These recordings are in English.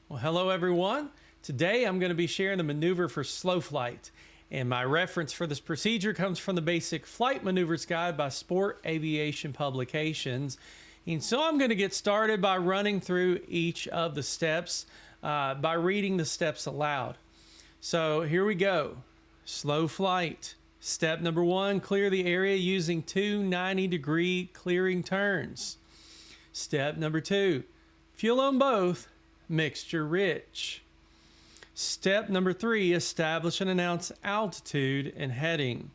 Well, hello everyone. Today I'm going to be sharing the maneuver for slow flight. And my reference for this procedure comes from the Basic Flight Maneuvers Guide by Sport Aviation Publications. And so I'm going to get started by running through each of the steps by reading the steps aloud. So here we go. Slow flight. Step number 1, clear the area using two 90-degree clearing turns. Step number 2, fuel on both, mixture rich. Step number 3, establish and announce altitude and heading.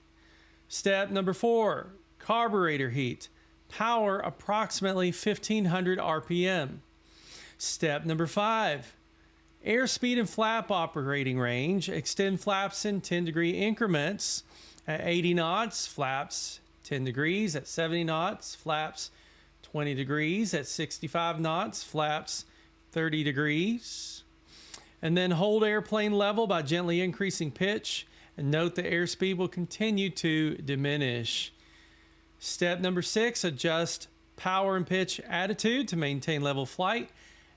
Step number 4, carburetor heat, power approximately 1500 RPM. Step number 5, airspeed and flap operating range, extend flaps in 10-degree increments. At 80 knots, flaps 10 degrees. At 70 knots, flaps 20 degrees. At 65 knots, flaps 30 degrees. And then hold airplane level by gently increasing pitch. And note the airspeed will continue to diminish. Step number 6, adjust power and pitch attitude to maintain level flight,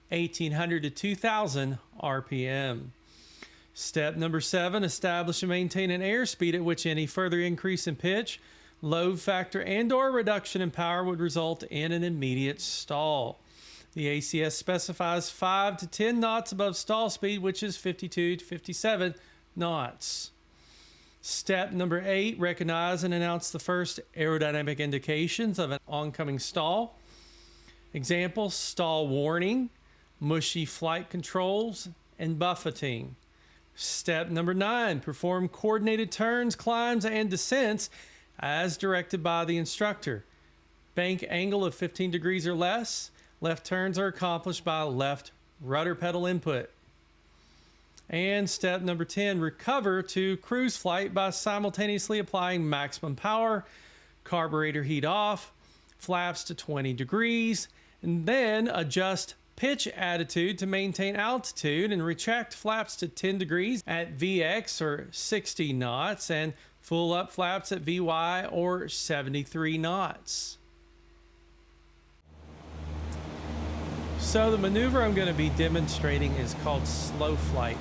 1800 to 2000 RPM. Step number 7, establish and maintain an airspeed at which any further increase in pitch, load factor, and/or reduction in power would result in an immediate stall. The ACS specifies 5 to 10 knots above stall speed, which is 52 to 57 knots. Step number 8, recognize and announce the first aerodynamic indications of an oncoming stall. Example, stall warning, mushy flight controls, and buffeting. Step number 9, perform coordinated turns, climbs, and descents as directed by the instructor. Bank angle of 15 degrees or less. Left turns are accomplished by left rudder pedal input. And step number 10, recover to cruise flight by simultaneously applying maximum power, carburetor heat off, flaps to 20 degrees, and then adjust pitch attitude to maintain altitude and retract flaps to 10 degrees at VX or 60 knots and full up flaps at VY or 73 knots. So the maneuver I'm going to be demonstrating is called slow flight.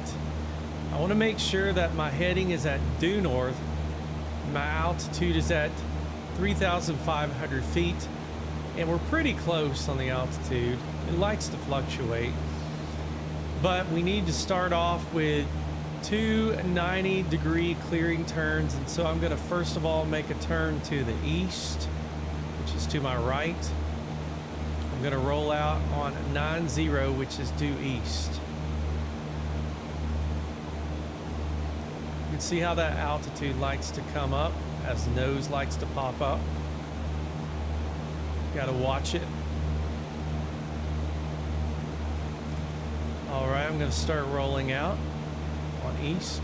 I want to make sure that my heading is at due north, my altitude is at 3,500 feet, and we're pretty close on the altitude. It likes to fluctuate, but we need to start off with two 90-degree clearing turns. And so I'm going to first of all make a turn to the east, which is to my right. I'm going to roll out on 90, which is due east. You can see how that altitude likes to come up as nose likes to pop up. Got to watch it. All right, I'm going to start rolling out on east.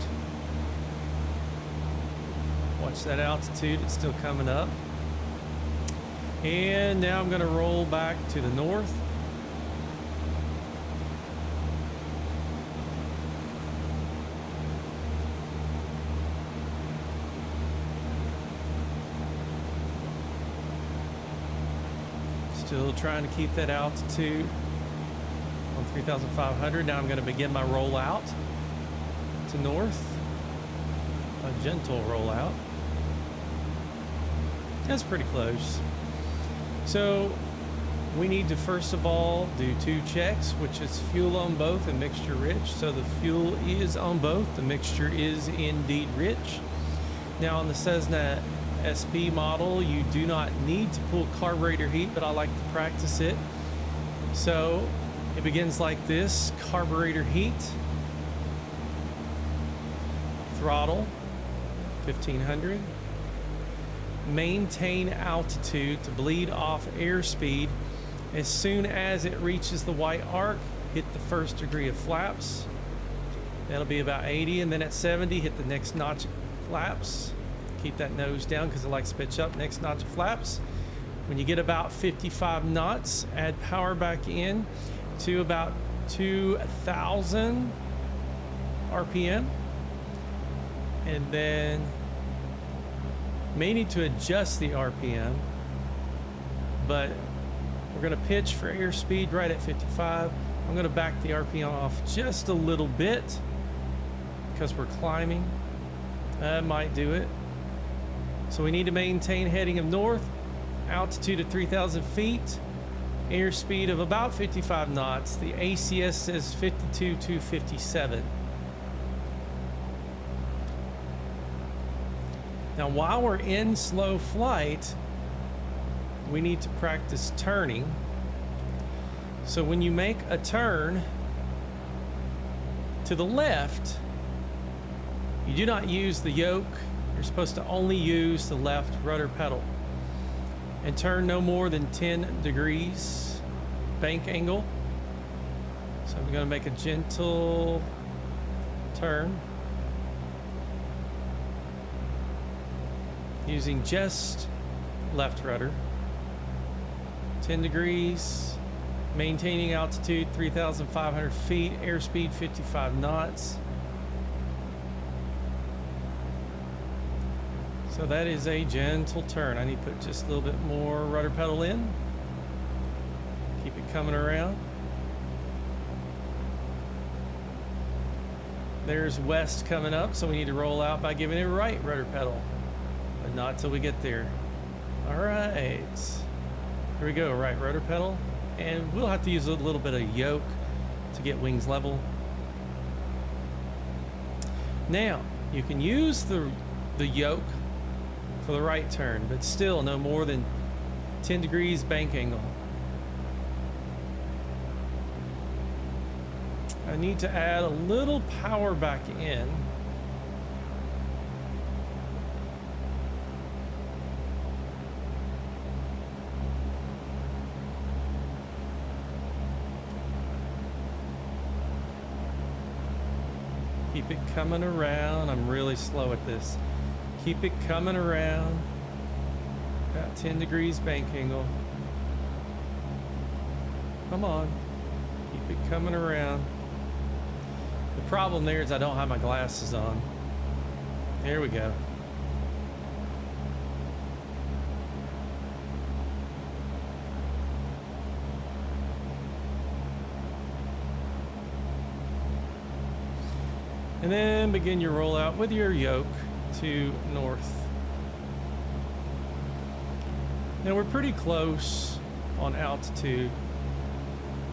Watch that altitude, it's still coming up. And now I'm going to roll back to the north. Still trying to keep that altitude on 3,500. Now I'm going to begin my rollout to north. A gentle rollout. That's pretty close. So we need to first of all do two checks, which is fuel on both and mixture rich. So the fuel is on both, the mixture is indeed rich. Now on the Cessna SP model, you do not need to pull carburetor heat, but I like to practice it. So it begins like this: carburetor heat, throttle 1500, maintain altitude to bleed off airspeed. As soon as it reaches the white arc, hit the first degree of flaps. That'll be about 80, and then at 70, hit the next notch of flaps. Keep that nose down because it likes to pitch up. Next notch of flaps. When you get about 55 knots, add power back in to about 2,000 RPM. And then may need to adjust the RPM, but we're going to pitch for airspeed right at 55. I'm going to back the RPM off just a little bit because we're climbing. That might do it. So we need to maintain heading of north, altitude of 3,000 feet, airspeed of about 55 knots. The ACS says 52 to 57. Now, while we're in slow flight, we need to practice turning. So when you make a turn to the left, you do not use the yoke. You're supposed to only use the left rudder pedal and turn no more than 10 degrees bank angle. So I'm going to make a gentle turn using just left rudder. 10 degrees, maintaining altitude 3,500 feet, airspeed 55 knots. So that is a gentle turn. I need to put just a little bit more rudder pedal in. Keep it coming around. There's west coming up, so we need to roll out by giving it right rudder pedal, but not till we get there. All right, here we go, right rudder pedal, and we'll have to use a little bit of yoke to get wings level. Now, you can use the yoke for the right turn, but still no more than 10 degrees bank angle. I need to add a little power back in. Keep it coming around. I'm really slow at this. Keep it coming around. About 10 degrees bank angle. Come on. Keep it coming around. The problem there is I don't have my glasses on. There we go. And then begin your rollout with your yoke to north. Now we're pretty close on altitude.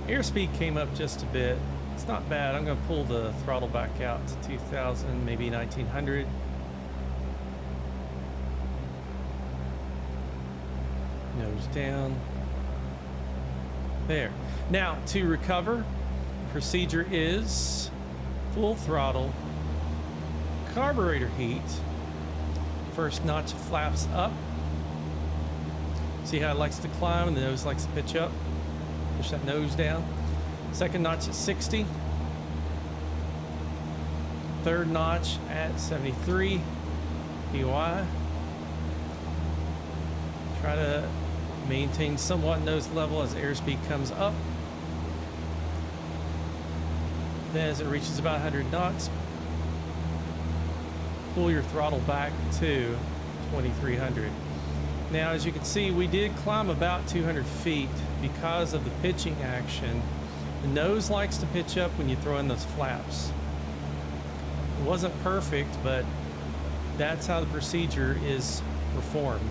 Airspeed came up just a bit. It's not bad. I'm going to pull the throttle back out to 2,000, maybe 1,900. Nose down. There. Now, to recover, procedure is full throttle, carburetor heat. First notch of flaps up. See how it likes to climb and the nose likes to pitch up? Push that nose down. Second notch at 60. Third notch at 73 PY. Try to maintain somewhat nose level as airspeed comes up. Then as it reaches about 100 knots, pull your throttle back to 2,300. Now, as you can see, we did climb about 200 feet because of the pitching action. The nose likes to pitch up when you throw in those flaps. It wasn't perfect, but that's how the procedure is performed.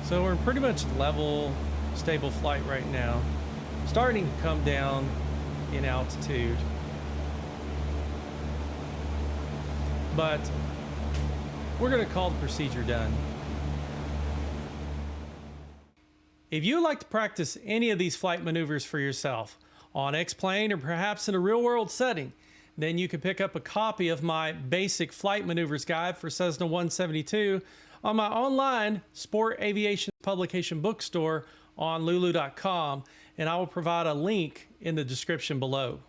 So we're in pretty much level, stable flight right now. Starting to come down in altitude. But we're going to call the procedure done. If you would like to practice any of these flight maneuvers for yourself on X-Plane or perhaps in a real-world setting, then you can pick up a copy of my basic flight maneuvers guide for Cessna 172 on my online sport aviation publication bookstore on lulu.com, and I will provide a link in the description below.